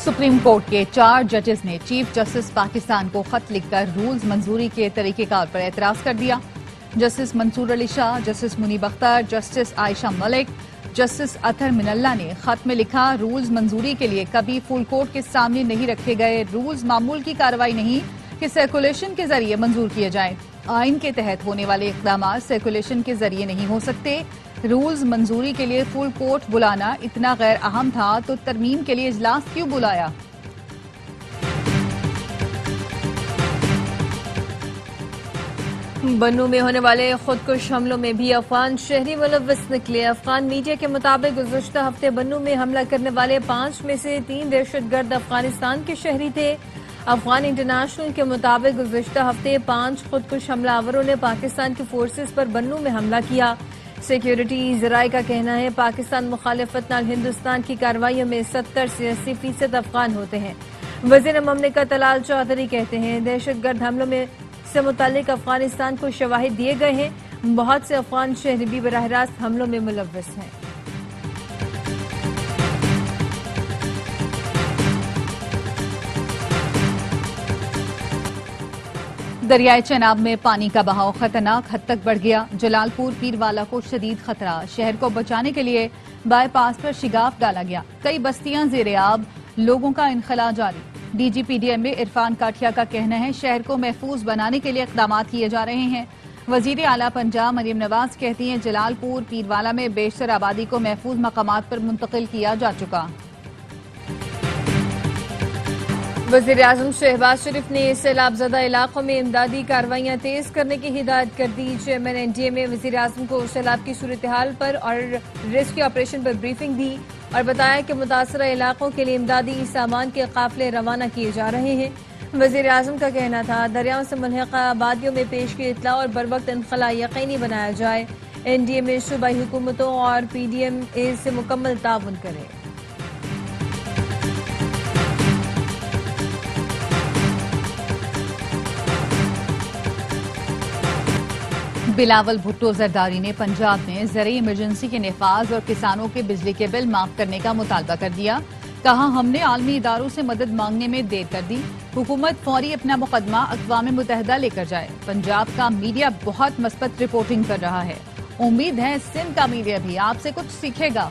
Supreme court के 4 जजेस ने चीफ जस्टिस पाकिस्तान को खत लिखकर रूल्स मंजूरी के तरीकेकार पर एतराज कर दिया। Justice Mansoor Ali Shah, justice Munib Akhtar, justice Ayesha Malik, justice Athar Minallah ने खत में लिखा, रूल्स मंजूरी के लिए कभी फुल कोर्ट के सामने नहीं रखे गए। रूल्स मामूल की कार्रवाई नहीं कि सर्कुलेशन के जरिए मंजूर किए जाएं। आइन के तहत होने वाले इक़दाम सर्कुलेशन के जरिए नहीं हो सकते। रूल्स मंजूरी के लिए फुल कोर्ट बुलाना इतना गैर अहम था तो तरमीम के लिए इजलास क्यों बुलाया? बन्नू में होने वाले खुदकुश हमलों में भी अफगान शहरी मुलव्वस निकले। अफगान मीडिया के मुताबिक गुज़श्ता हफ्ते बन्नू में हमला करने वाले 5 में से 3 दहशतगर्द अफगानिस्तान के शहरी थे। अफगान इंटरनेशनल के मुताबिक गुज़श्ता हफ्ते 5 खुदकुश हमलावरों ने पाकिस्तान की फोर्सेस पर बन्नू में हमला किया। सिक्योरिटी ज़राए का कहना है पाकिस्तान मुखालिफत नाल हिंदुस्तान की कार्रवाइयों में 70 से 80% अफगान होते हैं। वज़ीर ममलिकत तलाल चौधरी कहते हैं दहशतगर्द हमलों में से मुतालिक अफगानिस्तान को शवाहिद दिए गए हैं। बहुत से अफगान शहरी भी बराह रास्त हमलों में मुलव्वस हैं। दरियाए चेनाब में पानी का बहाव खतरनाक हद तक बढ़ गया। जलालपुर पीरवाला को शदीद खतरा। शहर को बचाने के लिए बाईपास पर शिगाफ डाला गया। कई बस्तियां ज़ेरे आब, लोगों का इनखला जारी। DGPDM में इरफान काठिया का कहना है शहर को महफूज बनाने के लिए इक़दाम किए जा रहे हैं। वज़ीर आला पंजाब मरियम नवाज कहती हैं जलालपुर पीरवाला में बेशतर आबादी को महफूज मकामात पर मुंतकिल किया जा चुका। वज़ीर आज़म शहबाज शरीफ ने सैलाब ज़दा इलाकों में इमदादी कार्रवाइयाँ तेज करने की हिदायत कर दी। चेयरमैन NDA में वज़ीर आज़म को सैलाब की सूरत हाल पर और रेस्क्यू ऑपरेशन पर ब्रीफिंग दी और बताया कि मुतासरा इलाकों के लिए इमदादी सामान के काफिले रवाना किए जा रहे हैं। वज़ीर आज़म का कहना था दरियाओं से मुल्हिका आबादियों में पेश की इत्तला और बरवक्त इनखला यकीनी बनाया जाए। NDA में सूबाई हुकूमतों और PDM से मुकम्मल ताउन करे। बिलावल भुट्टो जरदारी ने पंजाब में ज़रूरी इमरजेंसी के नफाज और किसानों के बिजली के बिल माफ करने का मुतालबा कर दिया। कहा हमने आलमी इदारों से मदद मांगने में देर कर दी। हुकूमत फौरी अपना मुकदमा अक़वाम मुत्तहिदा लेकर जाए। पंजाब का मीडिया बहुत मस्बत रिपोर्टिंग कर रहा है। उम्मीद है सिंध का मीडिया भी आपसे कुछ सीखेगा।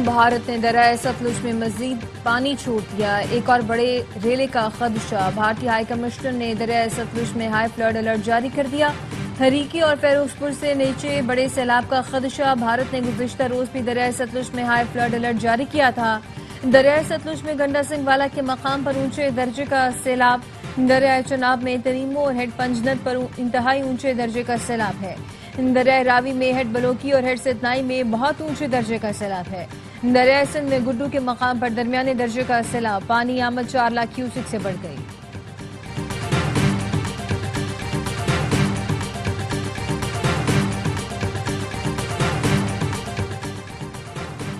भारत ने दरियाए सतलुज में मजीद पानी छोड़ दिया। एक और बड़े रेले का खदशा। भारतीय हाई कमिश्नर ने दरियाए सतलुज में हाई फ्लड अलर्ट जारी कर दिया। हरीकी और फेरोजपुर से नीचे बड़े सैलाब का खदशा। भारत ने गुज़िश्ता रोज भी दरियाए सतलुज में हाई फ्लड अलर्ट जारी किया था। दरियाए सतलुज में गंडा सिंह वाला के मकाम पर ऊंचे दर्जे का सैलाब। दरियाए चनाब में तरीमो और हेड पंजनत पर इंतहाई ऊंचे दर्जे का सैलाब है। दरियाए रावी में हेड बलोकी और हेड सितनाई में बहुत ऊंचे दर्जे का सैलाब है। दरियाए सिंध में गुड्डू के मकाम पर दरमियाने दर्जे का सैलाब। पानी आमद 4 लाख क्यूसिक से बढ़ गई।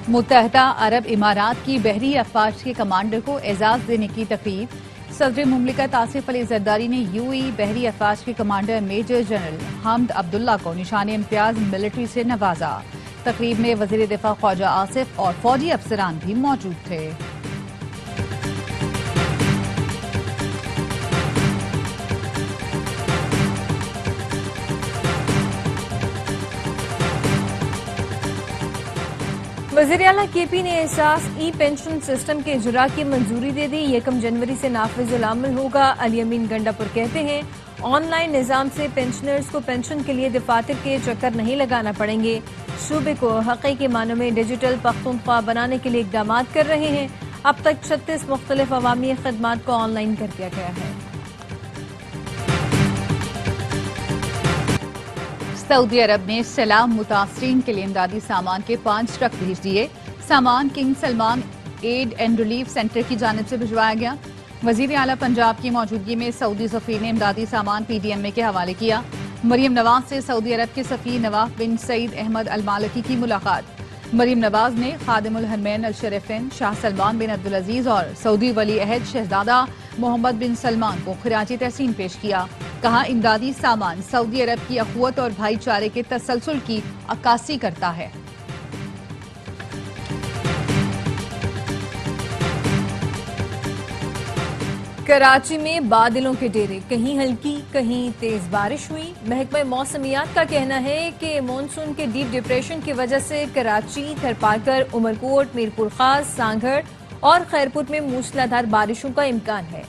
मुत्तहदा अरब इमारात की बहरी अफवाज के कमांडर को एजाज देने की तकरीब। सदर मुमलिकत आसिफ अली जरदारी ने UAE बहरी अफवाज के कमांडर मेजर जनरल हमद अब्दुल्ला को निशान इम्तियाज मिलिट्री से नवाजा। तकरीब में वज़ीर दिफा ख्वाजा आसिफ और फौजी अफसरान भी मौजूद थे। वज़ीर आला KP ने एहसास पेंशन सिस्टम के इजरा की मंजूरी दे दी। 1 जनवरी से नाफिजुल अमल होगा। अली अमीन गंडापुर कहते हैं ऑनलाइन निजाम से पेंशनर्स को पेंशन के लिए दफातर के चक्कर नहीं लगाना पड़ेंगे। सूबे को हकीकी मानों में डिजिटल पख्तूनख्वा बनाने के लिए इक़दाम कर रहे हैं। अब तक 36 मुख्तलिफ अवामी खदमात को ऑनलाइन कर दिया गया है। सऊदी अरब ने सैलाब मुतासरीन के लिए इमदादी सामान के 5 ट्रक भेज दिए। सामान King Salman aid and relief centre की जानिब से भिजवाया गया। वज़ीर आला पंजाब की मौजूदगी में सऊदी सफ़ीर ने इमदादी सामान PDM के हवाले किया। मरियम नवाज से सऊदी अरब के सफ़ीर नवाफ बिन सईद अहमद अल मालिकी की मुलाकात। मरियम नवाज ने खादिमुल हरमैन अल शरीफैन शाह सलमान बिन अब्दुल अजीज और सऊदी वली अहद शहजादा मोहम्मद बिन सलमान को खिराजी तहसीन पेश किया। کہا امدادی سامان سعودی عرب کی اخوت اور بھائی چارے کے تسلسل کی عکاسی کرتا ہے۔ کراچی میں بادلوں کے ڈیرے، کہیں ہلکی کہیں تیز بارش ہوئی۔ محکمہ موسمیات کا کہنا ہے کہ مانسون کے ڈیپ ڈپریشن کی وجہ سے کراچی، تھرپارکر، عمرکوٹ، میرپور خاص، سانگھڑ اور خیرپور میں موسلادھار بارشوں کا امکان ہے۔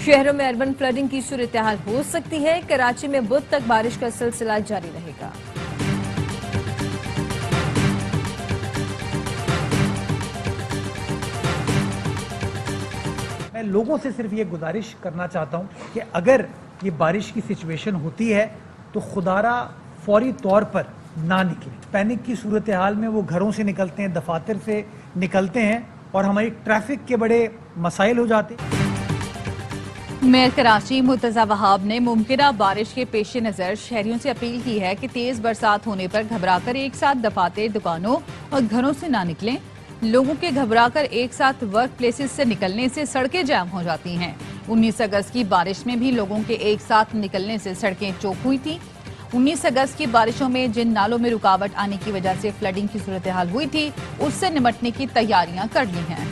شہروں میں اربن فلڈنگ کی صورتحال ہو سکتی ہے۔ کراچی میں بدھ تک بارش کا سلسلہ جاری رہے گا۔ میں لوگوں سے صرف یہ گزارش کرنا چاہتا ہوں کہ اگر یہ بارش کی سچویشن ہوتی ہے تو خدارہ فوری طور پر نہ نکلیں۔ پینک کی صورتحال میں وہ گھروں سے نکلتے ہیں، دفاتر سے نکلتے ہیں اور ہماری ٹریفک کے بڑے مسائل ہو جاتے ہیں۔ میئر کراچی مرتضی وہاب نے ممکنہ بارش کے پیش نظر شہریوں سے اپیل کی ہے کہ تیز برسات ہونے پر گھبرا کر ایک ساتھ دفاتر، دکانوں اور گھروں سے نہ نکلیں۔ لوگوں کے گھبرا کر ایک ساتھ ورک پلیسز سے نکلنے سے سڑکیں جام ہو جاتی ہیں۔ 19 اگست کی بارش میں بھی لوگوں کے ایک ساتھ نکلنے سے سڑکیں چوک ہوئی تھیں۔ 19 اگست کی بارشوں میں جن نالوں میں رکاوٹ آنے کی وجہ سے فلڈنگ کی صورتحال ہوئی تھی، اس سے نمٹنے کی تیاریاں کر لی ہیں۔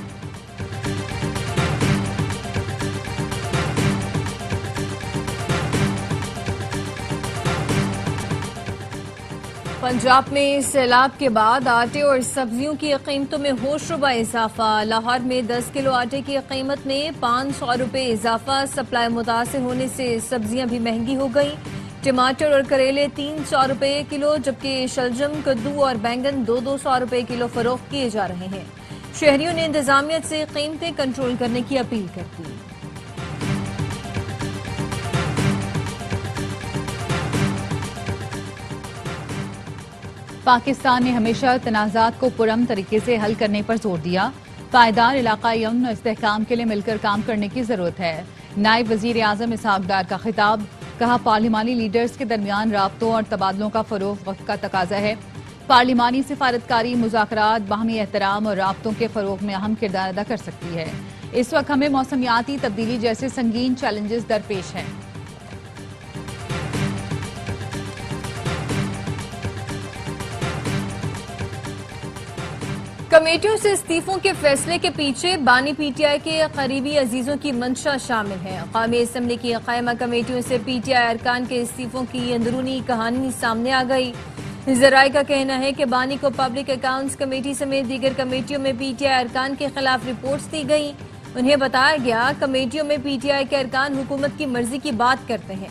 پنجاب میں سیلاب کے بعد آٹے اور سبزیوں کی قیمتوں میں ہوش ربا اضافہ۔ لاہور میں 10 کلو آٹے کی قیمت میں 500 روپے اضافہ۔ سپلائی متاثر ہونے سے سبزیاں بھی مہنگی ہو گئیں۔ ٹماٹر اور کریلے 300 روپے کلو، جبکہ شلجم، کدو اور بینگن 200 روپے کلو فروخت کیے جا رہے ہیں۔ شہریوں نے انتظامیہ سے قیمتیں کنٹرول کرنے کی اپیل کر دی۔ پاکستان نے ہمیشہ تنازعات کو پرامن طریقے سے حل کرنے پر زور دیا۔ پائیدار علاقائی امن و استحکام کے لیے مل کر کام کرنے کی ضرورت ہے۔ نائب وزیر اعظم اسحاق ڈار کا خطاب۔ کہا پارلیمانی لیڈرز کے درمیان رابطوں اور تبادلوں کا فروغ وقت کا تقاضا ہے۔ پارلیمانی سفارتکاری مذاکرات باہمی احترام اور رابطوں کے فروغ میں اہم کردار ادا کر سکتی ہے۔ اس وقت ہمیں موسمیاتی تبدیلی جیسے سنگین چیلنجز درپیش ہیں۔ کمیٹیوں سے استعفوں کے فیصلے کے پیچھے بانی پی ٹی آئی کے قریبی عزیزوں کی منشا شامل ہے۔ قومی اسمبلی کی قائمہ کمیٹیوں سے پی ٹی آئی ارکان کے استعفوں کی اندرونی کہانی سامنے آ گئی۔ ذرائع کا کہنا ہے کہ بانی کو پبلک اکاؤنٹس کمیٹی سمیت دیگر کمیٹیوں میں پی ٹی آئی ارکان کے خلاف رپورٹس دی گئیں۔ انہیں بتایا گیا کمیٹیوں میں پی ٹی آئی کے ارکان حکومت کی مرضی کی بات کرتے ہیں۔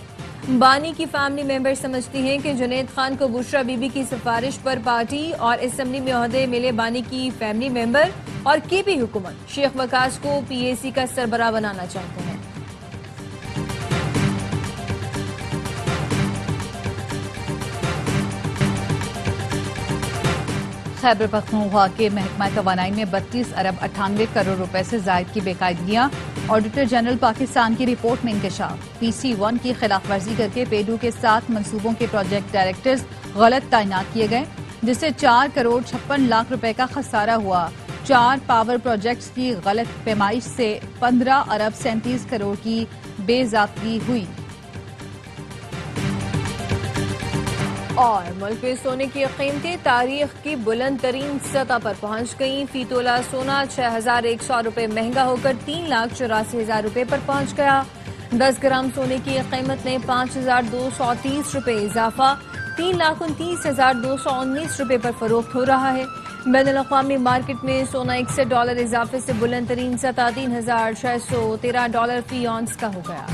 بانی کی فیملی ممبر سمجھتی ہیں کہ جنید خان کو بشرا بی بی کی سفارش پر پارٹی اور اسمبلی میں عہدے ملے بانی کی فیملی ممبر اور کی بھی حکومت شیخ وقاص کو پی اے سی کا سربراہ بنانا چاہتے ہیں۔ خیبر پختونخوا کے محکمہ توانائی میں 32 ارب 98 کروڑ روپے سے زائد کی بے قاعدگیاں۔ آڈیٹر جنرل پاکستان کی رپورٹ میں انکشاف۔ پی سی 1 کی خلاف ورزی کر کے پیڈو کے 7 منصوبوں کے پروجیکٹ ڈائریکٹرز غلط تعینات کیے گئے، جس سے 4 کروڑ 56 لاکھ روپے کا خسارہ ہوا۔ 4 پاور پروجیکٹس کی غلط پیمائش سے 15 ارب 37 کروڑ کی بے ضابطگی ہوئی۔ اور ملک میں سونے کی قیمتیں تاریخ کی بلند ترین سطح پر پہنچ گئیں۔ فی تولہ سونا 6100 روپے مہنگا ہو کر 3,84,000 روپے پر پہنچ گیا۔ 10 گرام سونے کی قیمت میں 5,230 روپے اضافہ 3,29,219 روپے پر فروخت ہو رہا ہے۔ بین الاقوامی مارکیٹ میں سونا $61 اضافے سے بلند ترین سطح $3,613 فی اونس کا ہو گیا۔